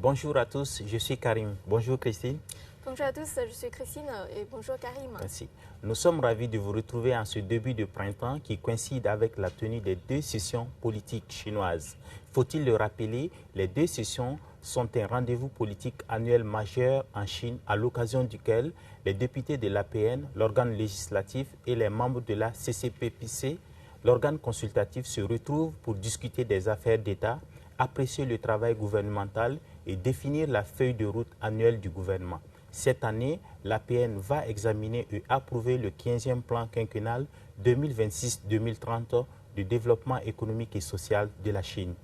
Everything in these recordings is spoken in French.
Bonjour à tous, je suis Karim. Bonjour Christine. Bonjour à tous, je suis Christine et bonjour Karim. Merci. Nous sommes ravis de vous retrouver en ce début de printemps qui coïncide avec la tenue des 2 sessions politiques chinoises. Faut-il le rappeler, les 2 sessions sont un rendez-vous politique annuel majeur en Chine à l'occasion duquel les députés de l'APN, l'organe législatif et les membres de la CCPPC, l'organe consultatif, se retrouvent pour discuter des affaires d'État, apprécier le travail gouvernemental et définir la feuille de route annuelle du gouvernement. Cette année, l'APN va examiner et approuver le 15e plan quinquennal 2026-2030 de développement économique et social de la Chine.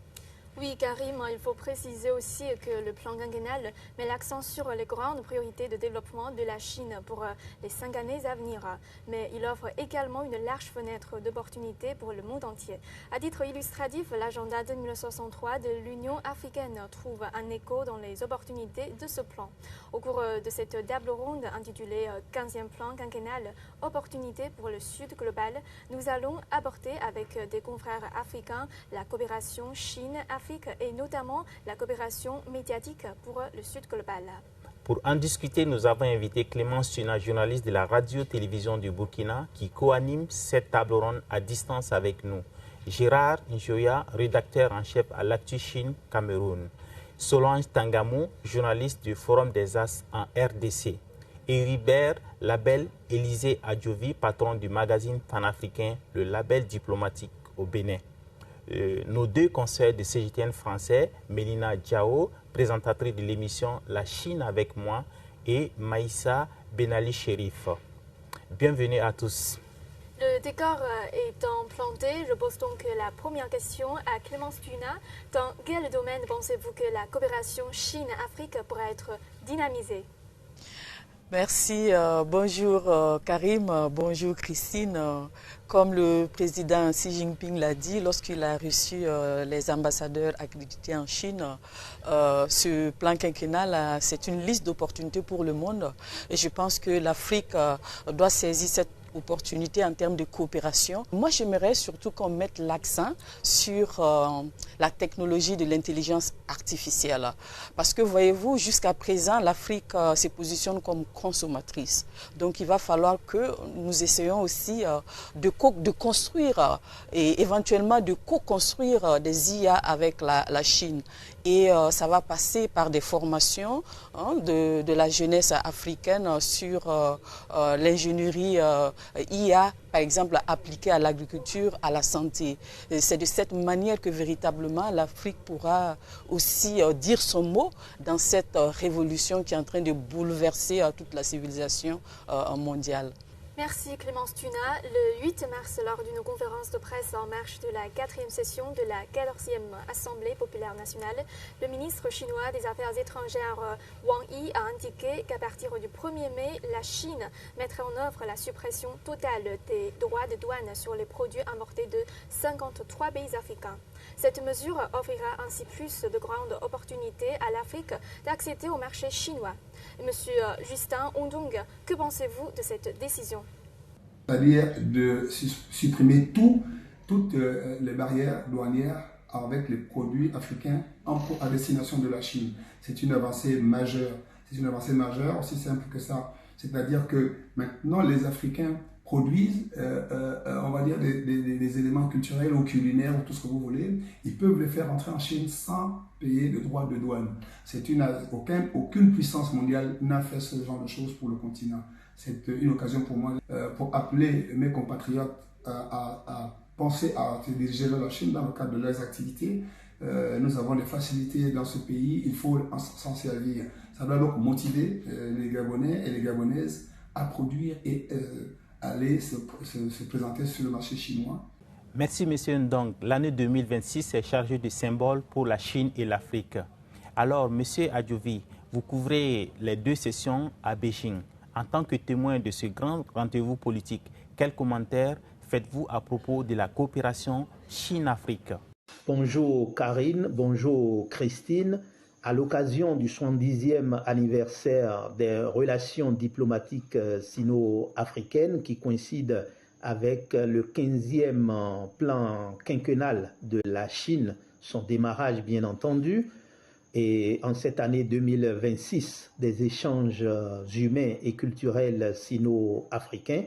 Oui, Karim, il faut préciser aussi que le plan quinquennal met l'accent sur les grandes priorités de développement de la Chine pour les 5 années à venir. Mais il offre également une large fenêtre d'opportunités pour le monde entier. À titre illustratif, l'agenda 2063 de l'Union africaine trouve un écho dans les opportunités de ce plan. Au cours de cette table ronde intitulée 15e plan quinquennal, opportunités pour le Sud global, nous allons aborder avec des confrères africains la coopération Chine-Afrique et notamment la coopération médiatique pour le Sud global. Pour en discuter, nous avons invité Clémence Tuna, journaliste de la radio-télévision du Burkina, qui co-anime cette table ronde à distance avec nous. Gérard Njoya, rédacteur en chef à l'Actu Chine Cameroun. Solange Tangamou, journaliste du Forum des As en RDC. Héribert Label Élisée Adjovi, patron du magazine panafricain Le Label diplomatique au Bénin. Nos 2 conseillers de CGTN français, Mélina Diao, présentatrice de l'émission La Chine avec moi, et Maïssa Benali Chérif. Bienvenue à tous. Le décor étant planté, je pose donc la première question à Clémence Tuna. Dans quel domaine pensez-vous que la coopération Chine-Afrique pourrait être dynamisée? Merci. Bonjour Karim, bonjour Christine. Comme le président Xi Jinping l'a dit lorsqu'il a reçu les ambassadeurs accrédités en Chine, ce plan quinquennal, c'est une liste d'opportunités pour le monde. Et je pense que l'Afrique doit saisir cette opportunité en termes de coopération. Moi, j'aimerais surtout qu'on mette l'accent sur la technologie de l'intelligence artificielle. Parce que, voyez-vous, jusqu'à présent, l'Afrique se positionne comme consommatrice. Donc, il va falloir que nous essayions aussi de construire et éventuellement de co-construire des IA avec la Chine. Et ça va passer par des formations de la jeunesse africaine sur l'ingénierie IA, par exemple, appliquée à l'agriculture, à la santé. C'est de cette manière que véritablement l'Afrique pourra aussi dire son mot dans cette révolution qui est en train de bouleverser toute la civilisation mondiale. Merci Clémence Tuna. Le 8 mars, lors d'une conférence de presse en marge de la 4e session de la 14e Assemblée populaire nationale, le ministre chinois des Affaires étrangères Wang Yi a indiqué qu'à partir du 1er mai, la Chine mettrait en œuvre la suppression totale des droits de douane sur les produits importés de 53 pays africains. Cette mesure offrira ainsi plus de grandes opportunités à l'Afrique d'accéder au marché chinois. Monsieur Justin Ondong, que pensez-vous de cette décision? C'est-à-dire de supprimer toutes les barrières douanières avec les produits africains à destination de la Chine. C'est une avancée majeure. C'est une avancée majeure, aussi simple que ça. C'est-à-dire que maintenant, les Africains produisent, on va dire, des éléments culturels ou culinaires ou tout ce que vous voulez. Ils peuvent les faire entrer en Chine sans payer de droits de douane. Aucune puissance mondiale n'a fait ce genre de choses pour le continent. C'est une occasion pour moi pour appeler mes compatriotes à penser à se diriger vers la Chine dans le cadre de leurs activités. Nous avons des facilités dans ce pays, il faut s'en servir. Ça doit donc motiver les Gabonais et les Gabonaises à produire et aller se présenter sur le marché chinois. Merci M. Ndong. L'année 2026 est chargée de symboles pour la Chine et l'Afrique. Alors, M. Adjovi, vous couvrez les 2 sessions à Beijing. En tant que témoin de ce grand rendez-vous politique, quels commentaires faites-vous à propos de la coopération Chine-Afrique? Bonjour Karine, bonjour Christine. À l'occasion du 70e anniversaire des relations diplomatiques sino-africaines qui coïncide avec le 15e plan quinquennal de la Chine, son démarrage bien entendu, Et en cette année 2026 des échanges humains et culturels sino-africains,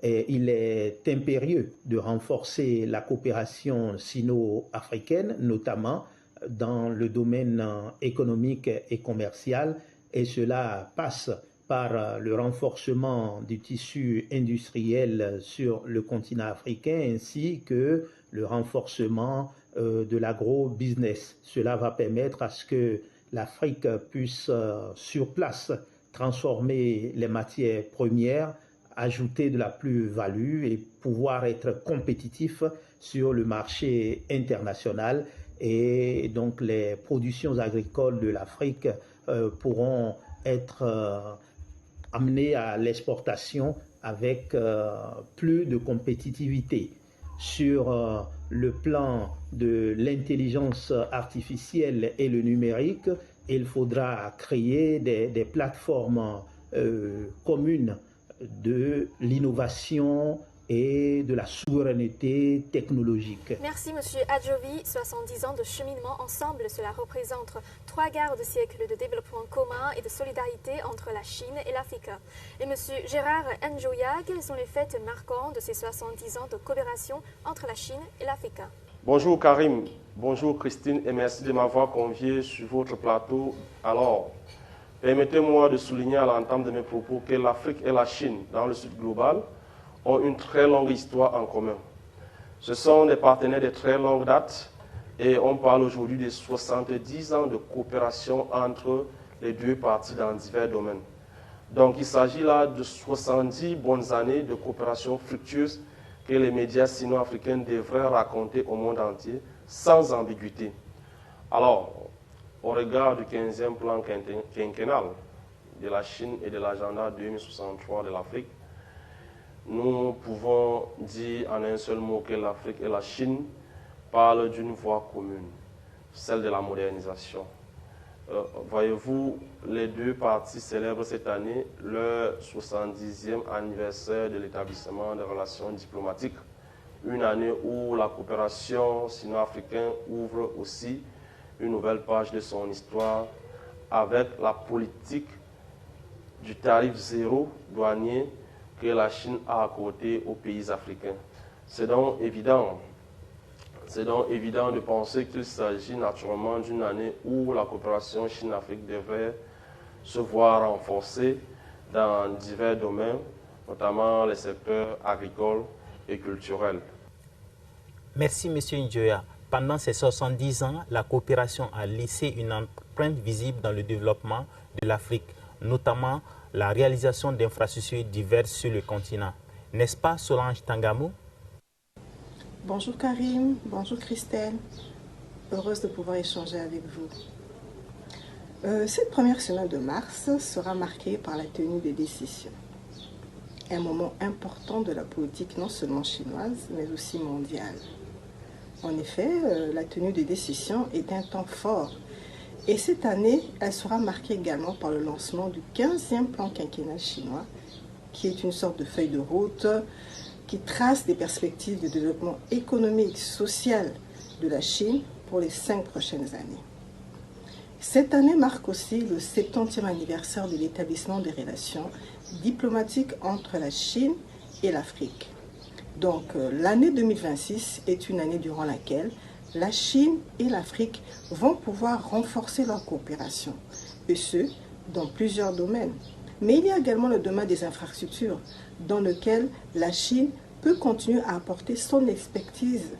il est impérieux de renforcer la coopération sino-africaine, notamment dans le domaine économique et commercial, et cela passe par le renforcement du tissu industriel sur le continent africain ainsi que le renforcement de l'agro-business. Cela va permettre à ce que l'Afrique puisse sur place transformer les matières premières, ajouter de la plus-value et pouvoir être compétitif sur le marché international. Et donc les productions agricoles de l'Afrique pourront être amenées à l'exportation avec plus de compétitivité. Sur le plan de l'intelligence artificielle et le numérique, il faudra créer des plateformes communes de l'innovation et de la souveraineté technologique. Merci Monsieur Adjovi. 70 ans de cheminement ensemble, cela représente 3 quarts de siècle de développement commun et de solidarité entre la Chine et l'Afrique. Et Monsieur Gérard Njoya, quels sont les faits marquants de ces 70 ans de coopération entre la Chine et l'Afrique? Bonjour Karim, bonjour Christine et merci de m'avoir convié sur votre plateau. Alors, permettez-moi de souligner à l'entame de mes propos que l'Afrique et la Chine, dans le sud global, ont une très longue histoire en commun. Ce sont des partenaires de très longue date et on parle aujourd'hui de 70 ans de coopération entre les deux parties dans divers domaines. Donc il s'agit là de 70 bonnes années de coopération fructueuse que les médias sino-africains devraient raconter au monde entier sans ambiguïté. Alors, au regard du 15e plan quinquennal de la Chine et de l'agenda 2063 de l'Afrique, nous pouvons dire en un seul mot que l'Afrique et la Chine parlent d'une voie commune, celle de la modernisation. Voyez-vous, les deux parties célèbrent cette année leur 70e anniversaire de l'établissement des relations diplomatiques, une année où la coopération sino-africaine ouvre aussi une nouvelle page de son histoire avec la politique du tarif zéro douanier que la Chine a accordé aux pays africains. C'est donc évident de penser qu'il s'agit naturellement d'une année où la coopération Chine-Afrique devrait se voir renforcée dans divers domaines, notamment les secteurs agricoles et culturels. Merci M. Njoya. Pendant ces 70 ans, la coopération a laissé une empreinte visible dans le développement de l'Afrique, notamment la réalisation d'infrastructures diverses sur le continent. N'est-ce pas, Solange Tangamou? Bonjour Karim, bonjour Christelle. Heureuse de pouvoir échanger avec vous. Cette première semaine de mars sera marquée par la tenue des décisions. Un moment important de la politique non seulement chinoise, mais aussi mondiale. En effet, la tenue des décisions est un temps fort. Et cette année, elle sera marquée également par le lancement du 15e plan quinquennal chinois, qui est une sorte de feuille de route qui trace des perspectives de développement économique, social de la Chine pour les 5 prochaines années. Cette année marque aussi le 70e anniversaire de l'établissement des relations diplomatiques entre la Chine et l'Afrique. Donc l'année 2026 est une année durant laquelle la Chine et l'Afrique vont pouvoir renforcer leur coopération, et ce, dans plusieurs domaines. Mais il y a également le domaine des infrastructures, dans lequel la Chine peut continuer à apporter son expertise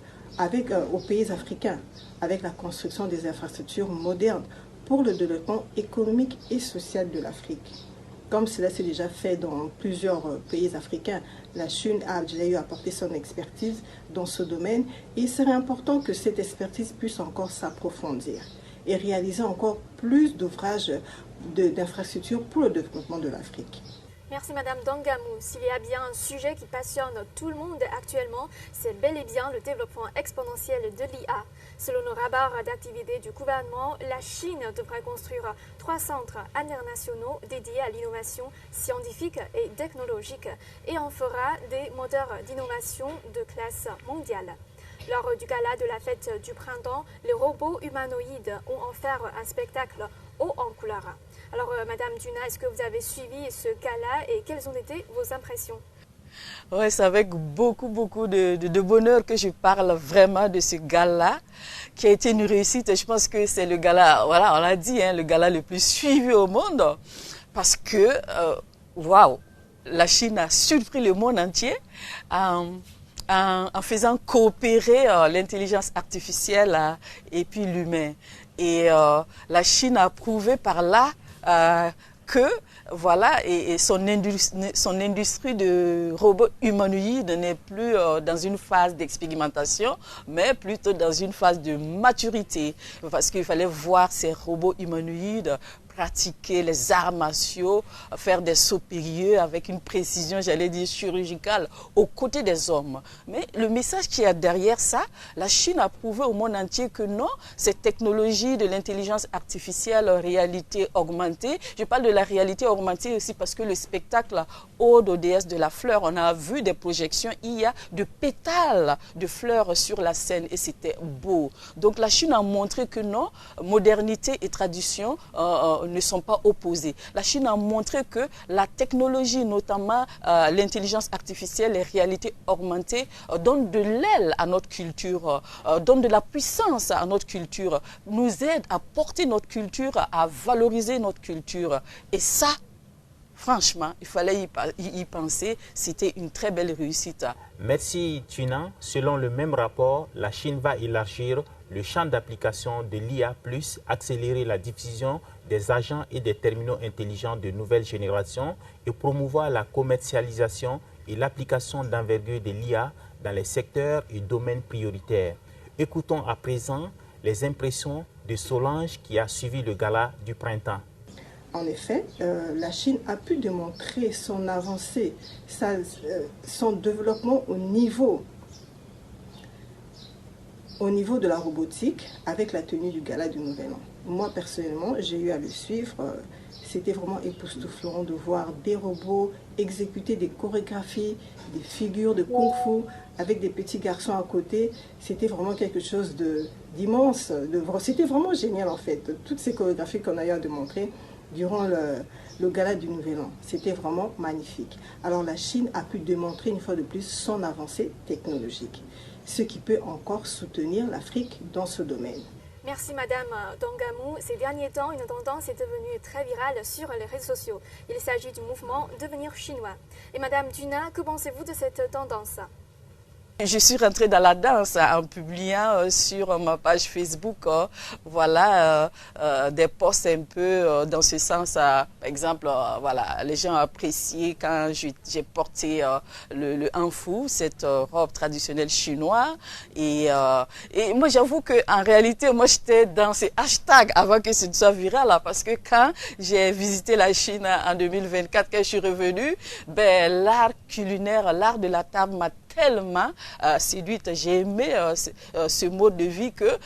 aux pays africains, avec la construction des infrastructures modernes pour le développement économique et social de l'Afrique. Comme cela s'est déjà fait dans plusieurs pays africains, la Chine a déjà eu à apporter son expertise dans ce domaine et il serait important que cette expertise puisse encore s'approfondir et réaliser encore plus d'ouvrages d'infrastructures pour le développement de l'Afrique. Merci Madame Dangamou. S'il y a bien un sujet qui passionne tout le monde actuellement, c'est bel et bien le développement exponentiel de l'IA. Selon le rapport d'activité du gouvernement, la Chine devrait construire 3 centres internationaux dédiés à l'innovation scientifique et technologique et en fera des moteurs d'innovation de classe mondiale. Lors du gala de la fête du printemps, les robots humanoïdes ont offert un spectacle haut en couleur. Alors, Madame Duna, est-ce que vous avez suivi ce gala et quelles ont été vos impressions? Oui, c'est avec beaucoup de bonheur que je parle vraiment de ce gala qui a été une réussite. Je pense que c'est le gala, voilà, on l'a dit, hein, le gala le plus suivi au monde parce que, waouh, la Chine a surpris le monde entier en faisant coopérer l'intelligence artificielle et puis l'humain. Et la Chine a prouvé par là que voilà, et son industrie de robots humanoïdes n'est plus dans une phase d'expérimentation, mais plutôt dans une phase de maturité. Parce qu'il fallait voir ces robots humanoïdes pratiquer les arts martiaux, faire des sauts périlleux avec une précision, j'allais dire, chirurgicale, aux côtés des hommes. Mais le message qu'il y a derrière ça, la Chine a prouvé au monde entier que non, cette technologie de l'intelligence artificielle, réalité augmentée, je parle de la réalité augmentée aussi parce que le spectacle Ode aux déesses de la fleur, on a vu des projections, il y a de pétales de fleurs sur la scène et c'était beau. Donc la Chine a montré que non, modernité et tradition ne sont pas opposés. La Chine a montré que la technologie, notamment l'intelligence artificielle, les réalités augmentées, donnent de l'aile à notre culture, donnent de la puissance à notre culture, nous aident à porter notre culture, à valoriser notre culture. Et ça, franchement, il fallait y penser, c'était une très belle réussite. Merci Tuna. Selon le même rapport, la Chine va élargir le champ d'application de l'IA+, accélérer la diffusion des agents et des terminaux intelligents de nouvelle génération et promouvoir la commercialisation et l'application d'envergure de l'IA dans les secteurs et domaines prioritaires. Écoutons à présent les impressions de Solange qui a suivi le gala du printemps. En effet, la Chine a pu démontrer son avancée, son développement au niveau de la robotique avec la tenue du gala du Nouvel An. Moi, personnellement, j'ai eu à le suivre. C'était vraiment époustouflant de voir des robots exécuter des chorégraphies, des figures de kung-fu avec des petits garçons à côté. C'était vraiment quelque chose d'immense. C'était vraiment génial, en fait. Toutes ces chorégraphies qu'on a eu à démontrer durant le gala du Nouvel An. C'était vraiment magnifique. Alors la Chine a pu démontrer une fois de plus son avancée technologique, ce qui peut encore soutenir l'Afrique dans ce domaine. Merci Madame Dongamou. Ces derniers temps, une tendance est devenue très virale sur les réseaux sociaux. Il s'agit du mouvement Devenir chinois. Et Madame Duna, que pensez-vous de cette tendance ? Je suis rentrée dans la danse en publiant sur ma page Facebook voilà, des posts un peu dans ce sens. Par exemple, voilà, les gens ont apprécié quand j'ai porté le hanfu, cette robe traditionnelle chinoise. Et moi, j'avoue qu'en réalité, moi, j'étais dans ces hashtags avant que ce ne soit viral. Parce que quand j'ai visité la Chine en 2024, quand je suis revenue, ben, l'art culinaire, l'art de la table m'a tellement séduite. J'ai aimé ce mode de vie que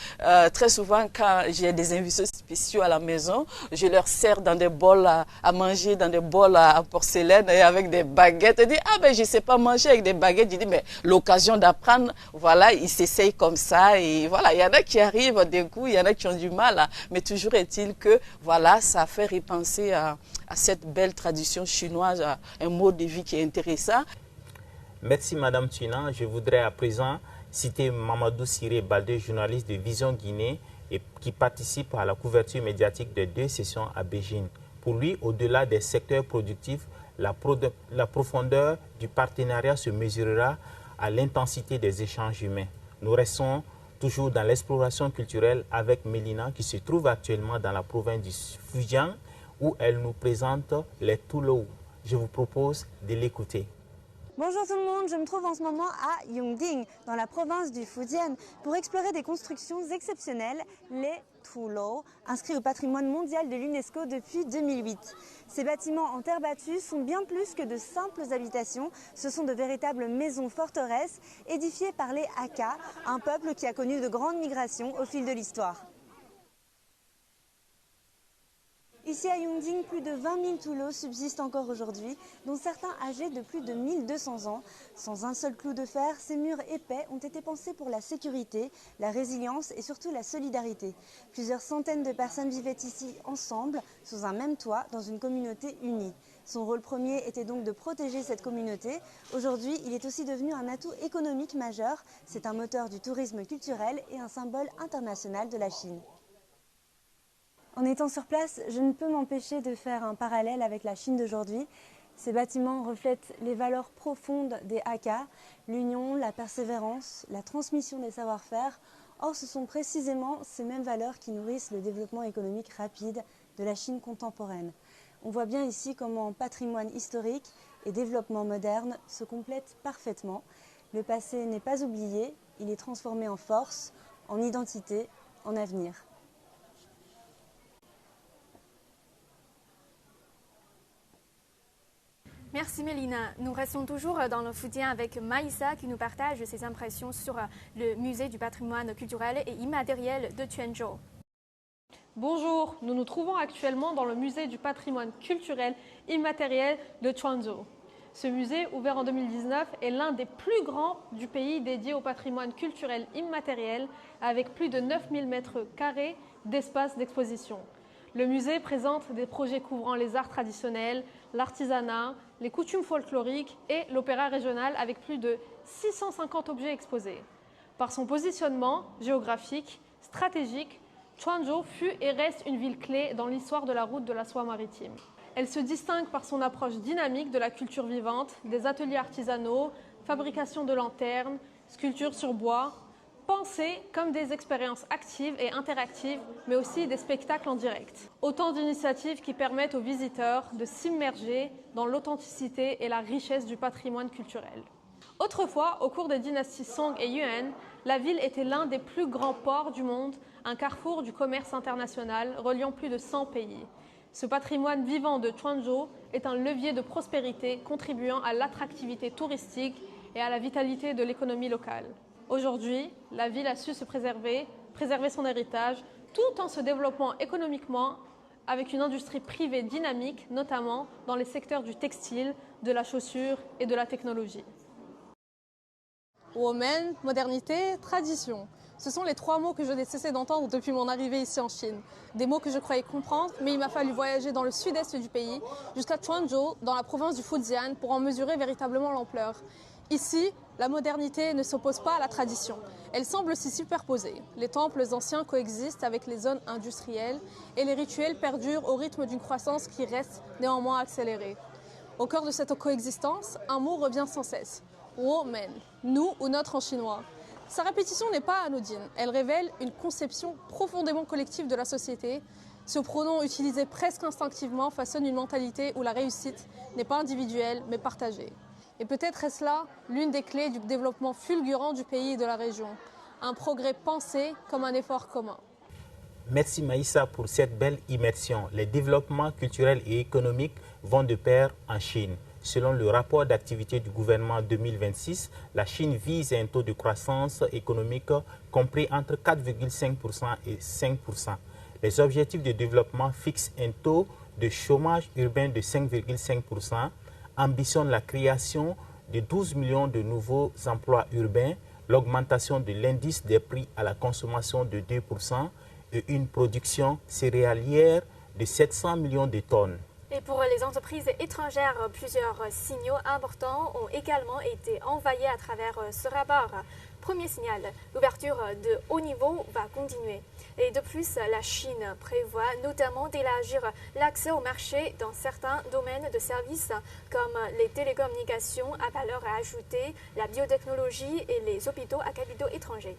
très souvent quand j'ai des invités spéciaux à la maison, je leur sers dans des bols à manger, dans des bols en porcelaine et avec des baguettes. Ils disent, ah ben je ne sais pas manger avec des baguettes. Je dis, mais l'occasion d'apprendre, voilà, ils s'essayent comme ça. Et voilà, il y en a qui arrivent d'un coup, il y en a qui ont du mal. Mais toujours est-il que voilà, ça fait repenser à cette belle tradition chinoise, un mode de vie qui est intéressant. Merci Madame Tuna. Je voudrais à présent citer Mamadou Siré Baldé, journaliste de Vision Guinée et qui participe à la couverture médiatique des 2 sessions à Beijing. Pour lui, au-delà des secteurs productifs, la profondeur du partenariat se mesurera à l'intensité des échanges humains. Nous restons toujours dans l'exploration culturelle avec Mélina qui se trouve actuellement dans la province du Fujian où elle nous présente les Tulou. Je vous propose de l'écouter. Bonjour tout le monde, je me trouve en ce moment à Yongding, dans la province du Fujian, pour explorer des constructions exceptionnelles, les Tulou, inscrits au patrimoine mondial de l'UNESCO depuis 2008. Ces bâtiments en terre battue sont bien plus que de simples habitations, ce sont de véritables maisons forteresses édifiées par les Hakka, un peuple qui a connu de grandes migrations au fil de l'histoire. Ici à Yongding, plus de 20 000 Toulots subsistent encore aujourd'hui, dont certains âgés de plus de 1200 ans. Sans un seul clou de fer, ces murs épais ont été pensés pour la sécurité, la résilience et surtout la solidarité. Plusieurs centaines de personnes vivaient ici ensemble, sous un même toit, dans une communauté unie. Son rôle premier était donc de protéger cette communauté. Aujourd'hui, il est aussi devenu un atout économique majeur. C'est un moteur du tourisme culturel et un symbole international de la Chine. En étant sur place, je ne peux m'empêcher de faire un parallèle avec la Chine d'aujourd'hui. Ces bâtiments reflètent les valeurs profondes des Hakka, l'union, la persévérance, la transmission des savoir-faire. Or, ce sont précisément ces mêmes valeurs qui nourrissent le développement économique rapide de la Chine contemporaine. On voit bien ici comment patrimoine historique et développement moderne se complètent parfaitement. Le passé n'est pas oublié, il est transformé en force, en identité, en avenir. Merci Mélina. Nous restons toujours dans le Fujian avec Maïssa qui nous partage ses impressions sur le musée du patrimoine culturel et immatériel de Quanzhou. Bonjour, nous nous trouvons actuellement dans le musée du patrimoine culturel immatériel de Quanzhou. Ce musée, ouvert en 2019, est l'un des plus grands du pays dédié au patrimoine culturel immatériel avec plus de 9000 m² d'espace d'exposition. Le musée présente des projets couvrant les arts traditionnels, l'artisanat, les coutumes folkloriques et l'opéra régional avec plus de 650 objets exposés. Par son positionnement géographique, stratégique, Quanzhou fut et reste une ville clé dans l'histoire de la route de la soie maritime. Elle se distingue par son approche dynamique de la culture vivante, des ateliers artisanaux, fabrication de lanternes, sculptures sur bois, pensées comme des expériences actives et interactives, mais aussi des spectacles en direct. Autant d'initiatives qui permettent aux visiteurs de s'immerger dans l'authenticité et la richesse du patrimoine culturel. Autrefois, au cours des dynasties Song et Yuan, la ville était l'un des plus grands ports du monde, un carrefour du commerce international reliant plus de 100 pays. Ce patrimoine vivant de Quanzhou est un levier de prospérité contribuant à l'attractivité touristique et à la vitalité de l'économie locale. Aujourd'hui, la ville a su se préserver son héritage, tout en se développant économiquement avec une industrie privée dynamique, notamment dans les secteurs du textile, de la chaussure et de la technologie. Woman, modernité, tradition. Ce sont les trois mots que je n'ai cessé d'entendre depuis mon arrivée ici en Chine. Des mots que je croyais comprendre, mais il m'a fallu voyager dans le sud-est du pays, jusqu'à Quanzhou, dans la province du Fujian, pour en mesurer véritablement l'ampleur. Ici, la modernité ne s'oppose pas à la tradition. Elle semble s'y superposer. Les temples anciens coexistent avec les zones industrielles et les rituels perdurent au rythme d'une croissance qui reste néanmoins accélérée. Au cœur de cette coexistence, un mot revient sans cesse. Woman, nous ou notre en chinois. Sa répétition n'est pas anodine. Elle révèle une conception profondément collective de la société. Ce pronom utilisé presque instinctivement façonne une mentalité où la réussite n'est pas individuelle mais partagée. Et peut-être est-ce là l'une des clés du développement fulgurant du pays et de la région. Un progrès pensé comme un effort commun. Merci Maïssa pour cette belle immersion. Les développements culturels et économiques vont de pair en Chine. Selon le rapport d'activité du gouvernement 2026, la Chine vise un taux de croissance économique compris entre 4,5% et 5%. Les objectifs de développement fixent un taux de chômage urbain de 5,5%, ambitionnent la création de 12 millions de nouveaux emplois urbains, l'augmentation de l'indice des prix à la consommation de 2% et une production céréalière de 700 millions de tonnes. Et pour les entreprises étrangères, plusieurs signaux importants ont également été envoyés à travers ce rapport. Premier signal, l'ouverture de haut niveau va continuer. Et de plus, la Chine prévoit notamment d'élargir l'accès au marché dans certains domaines de services comme les télécommunications à valeur ajoutée, la biotechnologie et les hôpitaux à capitaux étrangers.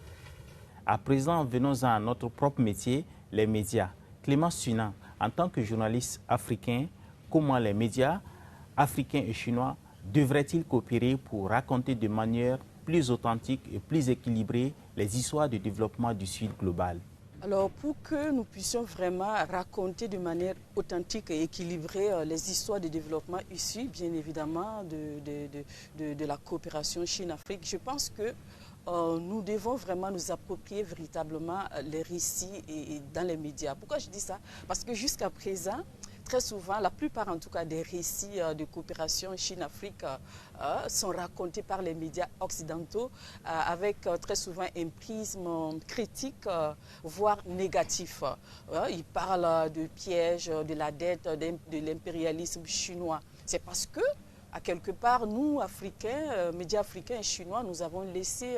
À présent, venons à notre propre métier, les médias. Clémence Sunan, en tant que journaliste africain, comment les médias africains et chinois devraient-ils coopérer pour raconter de manière plus authentique et plus équilibrée les histoires de développement du Sud global? Alors, pour que nous puissions vraiment raconter de manière authentique et équilibrée les histoires de développement issues, bien évidemment, de la coopération Chine-Afrique, je pense que nous devons vraiment nous approprier véritablement les récits dans les médias. Pourquoi je dis ça? Parce que jusqu'à présent, très souvent, la plupart en tout cas des récits de coopération Chine-Afrique sont racontés par les médias occidentaux avec très souvent un prisme critique, voire négatif. Ils parlent de pièges, de la dette, de l'impérialisme chinois. C'est parce que, à quelque part, nous, Africains, médias africains et chinois, nous avons laissé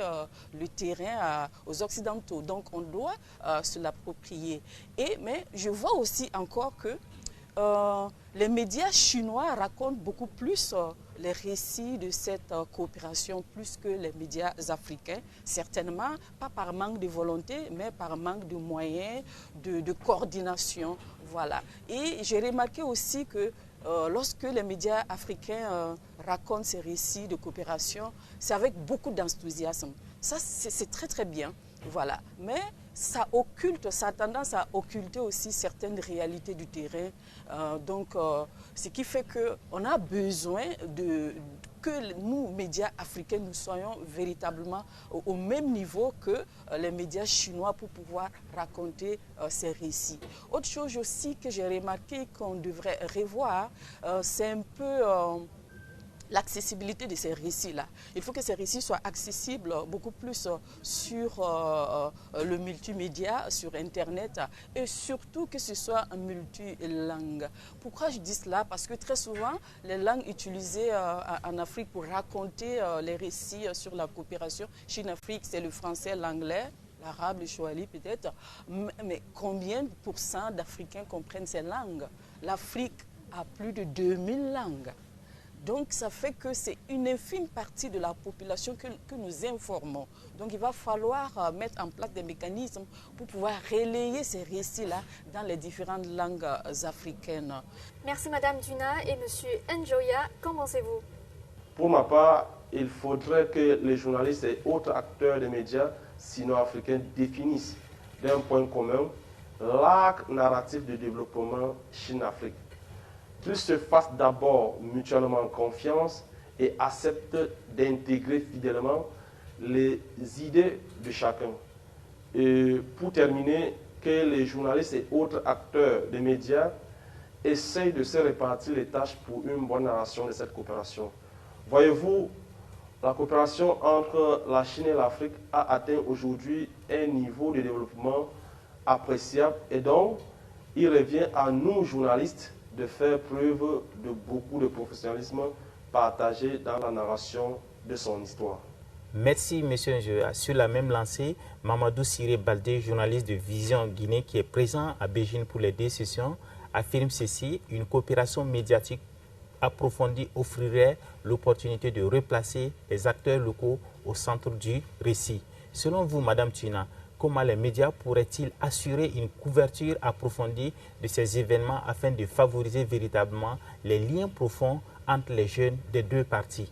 le terrain aux Occidentaux. Donc, on doit se l'approprier. Mais je vois aussi encore que les médias chinois racontent beaucoup plus les récits de cette coopération plus que les médias africains. Certainement, pas par manque de volonté, mais par manque de moyens, de coordination. Voilà. Et j'ai remarqué aussi que lorsque les médias africains racontent ces récits de coopération, c'est avec beaucoup d'enthousiasme. Ça, c'est très très bien. Voilà. Mais ça occulte, ça a tendance à occulter aussi certaines réalités du terrain. Ce qui fait qu'on a besoin que nous, médias africains, nous soyons véritablement au même niveau que les médias chinois pour pouvoir raconter ces récits. Autre chose aussi que j'ai remarqué qu'on devrait revoir, c'est un peu l'accessibilité de ces récits-là. Il faut que ces récits soient accessibles beaucoup plus sur le multimédia, sur Internet, et surtout que ce soit un multilangue. Pourquoi je dis cela? Parce que très souvent, les langues utilisées en Afrique pour raconter les récits sur la coopération Chine-Afrique, c'est le français, l'anglais, l'arabe, le swahili peut-être. Mais combien de pourcents d'Africains comprennent ces langues? L'Afrique a plus de 2000 langues. Donc, ça fait que c'est une infime partie de la population que nous informons. Donc, il va falloir mettre en place des mécanismes pour pouvoir relayer ces récits-là dans les différentes langues africaines. Merci Madame Duna et Monsieur Njoya. Qu'en pensez-vous? Pour ma part, il faudrait que les journalistes et autres acteurs des médias sino-africains définissent d'un point commun l'arc narratif de développement Chine-Afrique. Qu'ils se fassent d'abord mutuellement confiance et acceptent d'intégrer fidèlement les idées de chacun. Et pour terminer, que les journalistes et autres acteurs des médias essayent de se répartir les tâches pour une bonne narration de cette coopération. Voyez-vous, la coopération entre la Chine et l'Afrique a atteint aujourd'hui un niveau de développement appréciable et donc il revient à nous, journalistes, de faire preuve de beaucoup de professionnalisme partagé dans la narration de son histoire. Merci, M. Njoya. Sur la même lancée, Mamadou Siré Baldé, journaliste de Vision Guinée, qui est présent à Beijing pour les deux sessions, affirme ceci: une coopération médiatique approfondie offrirait l'opportunité de replacer les acteurs locaux au centre du récit. Selon vous, Madame Duna, comment les médias pourraient-ils assurer une couverture approfondie de ces événements afin de favoriser véritablement les liens profonds entre les jeunes des deux parties?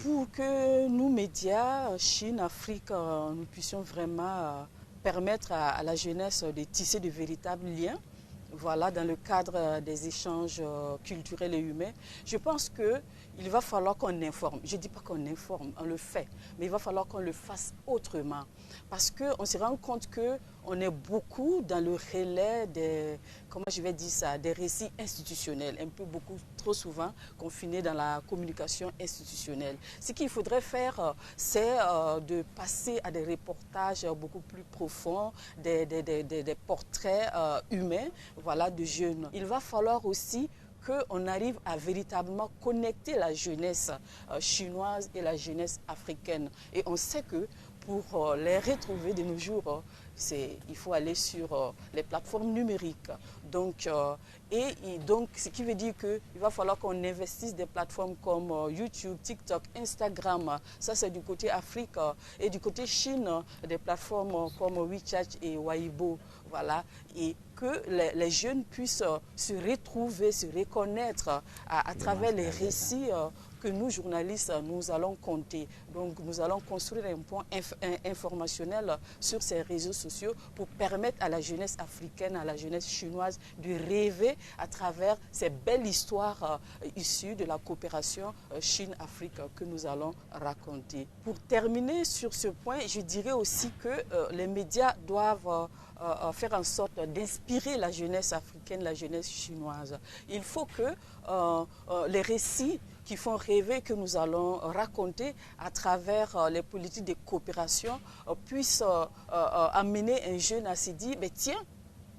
Pour que nous, médias, Chine, Afrique, nous puissions vraiment permettre à la jeunesse de tisser de véritables liens, voilà, dans le cadre des échanges culturels et humains, je pense qu'il va falloir qu'on informe. Je ne dis pas qu'on informe, on le fait, mais il va falloir qu'on le fasse autrement. Parce qu'on se rend compte qu'on est beaucoup dans le relais des, comment je vais dire ça, des récits institutionnels, un peu beaucoup trop souvent confinés dans la communication institutionnelle. Ce qu'il faudrait faire, c'est de passer à des reportages beaucoup plus profonds, des portraits humains, voilà, de jeunes. Il va falloir aussi qu'on arrive à véritablement connecter la jeunesse chinoise et la jeunesse africaine. Et on sait que pour les retrouver de nos jours, il faut aller sur les plateformes numériques. Donc, ce qui veut dire qu'il va falloir qu'on investisse des plateformes comme YouTube, TikTok, Instagram. Ça, c'est du côté Afrique. Et du côté Chine, des plateformes comme WeChat et Weibo. Voilà. Et que les jeunes puissent se retrouver, se reconnaître à travers les récits que nous, journalistes, nous allons compter. Donc, nous allons construire un point informationnel sur ces réseaux sociaux pour permettre à la jeunesse africaine, à la jeunesse chinoise de rêver à travers ces belles histoires issues de la coopération Chine-Afrique que nous allons raconter. Pour terminer sur ce point, je dirais aussi que les médias doivent faire en sorte d'inspirer la jeunesse africaine, la jeunesse chinoise. Il faut que les récits qui font rêver, que nous allons raconter à travers les politiques de coopération, puissent amener un jeune à se dire, mais tiens,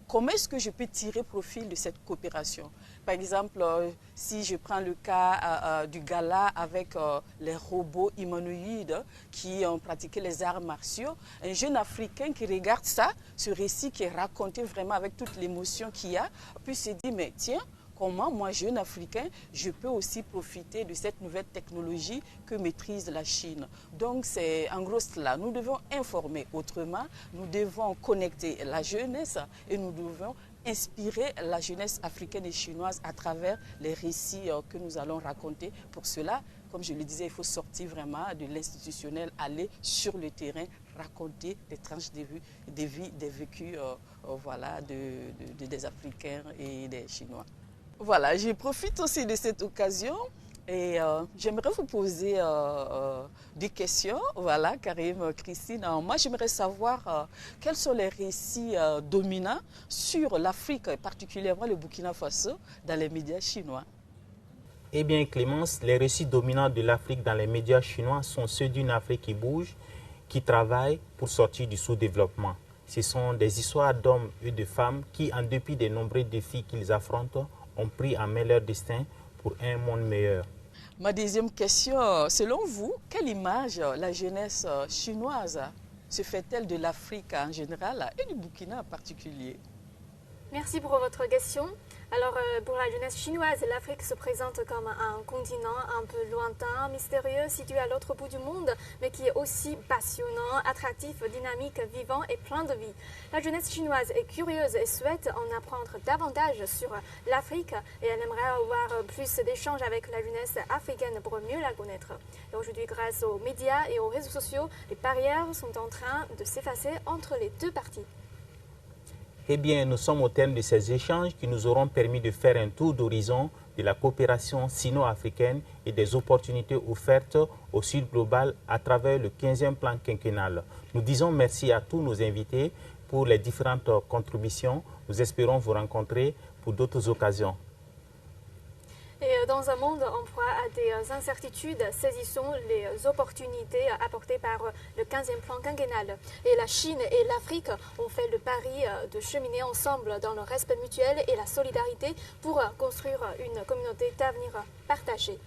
comment est-ce que je peux tirer profit de cette coopération? Par exemple, si je prends le cas du gala avec les robots humanoïdes qui ont pratiqué les arts martiaux, un jeune Africain qui regarde ça, ce récit qui est raconté vraiment avec toute l'émotion qu'il y a, puis se dire, mais tiens, comment moi, jeune Africain, je peux aussi profiter de cette nouvelle technologie que maîtrise la Chine. Donc c'est en gros cela. Nous devons informer autrement, nous devons connecter la jeunesse et nous devons inspirer la jeunesse africaine et chinoise à travers les récits que nous allons raconter. Pour cela, comme je le disais, il faut sortir vraiment de l'institutionnel, aller sur le terrain, raconter des tranches de vie, des vécus voilà, des Africains et des Chinois. Voilà, je profite aussi de cette occasion et j'aimerais vous poser des questions. Voilà, Karim, Christine. Moi, j'aimerais savoir quels sont les récits dominants sur l'Afrique, et particulièrement le Burkina Faso, dans les médias chinois. Eh bien, Clémence, les récits dominants de l'Afrique dans les médias chinois sont ceux d'une Afrique qui bouge, qui travaille pour sortir du sous-développement. Ce sont des histoires d'hommes et de femmes qui, en dépit des nombreux défis qu'ils affrontent, ont pris en main leur destin pour un monde meilleur. Ma deuxième question, selon vous, quelle image la jeunesse chinoise se fait-elle de l'Afrique en général et du Burkina en particulier? Merci pour votre question. Alors, pour la jeunesse chinoise, l'Afrique se présente comme un continent un peu lointain, mystérieux, situé à l'autre bout du monde, mais qui est aussi passionnant, attractif, dynamique, vivant et plein de vie. La jeunesse chinoise est curieuse et souhaite en apprendre davantage sur l'Afrique et elle aimerait avoir plus d'échanges avec la jeunesse africaine pour mieux la connaître. Et aujourd'hui, grâce aux médias et aux réseaux sociaux, les barrières sont en train de s'effacer entre les deux parties. Eh bien, nous sommes au terme de ces échanges qui nous auront permis de faire un tour d'horizon de la coopération sino-africaine et des opportunités offertes au Sud global à travers le 15e plan quinquennal. Nous disons merci à tous nos invités pour les différentes contributions. Nous espérons vous rencontrer pour d'autres occasions. Et dans un monde en proie à des incertitudes, saisissons les opportunités apportées par le 15e plan quinquennal. Et la Chine et l'Afrique ont fait le pari de cheminer ensemble dans le respect mutuel et la solidarité pour construire une communauté d'avenir partagée.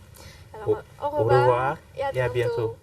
Alors, au revoir et à bientôt.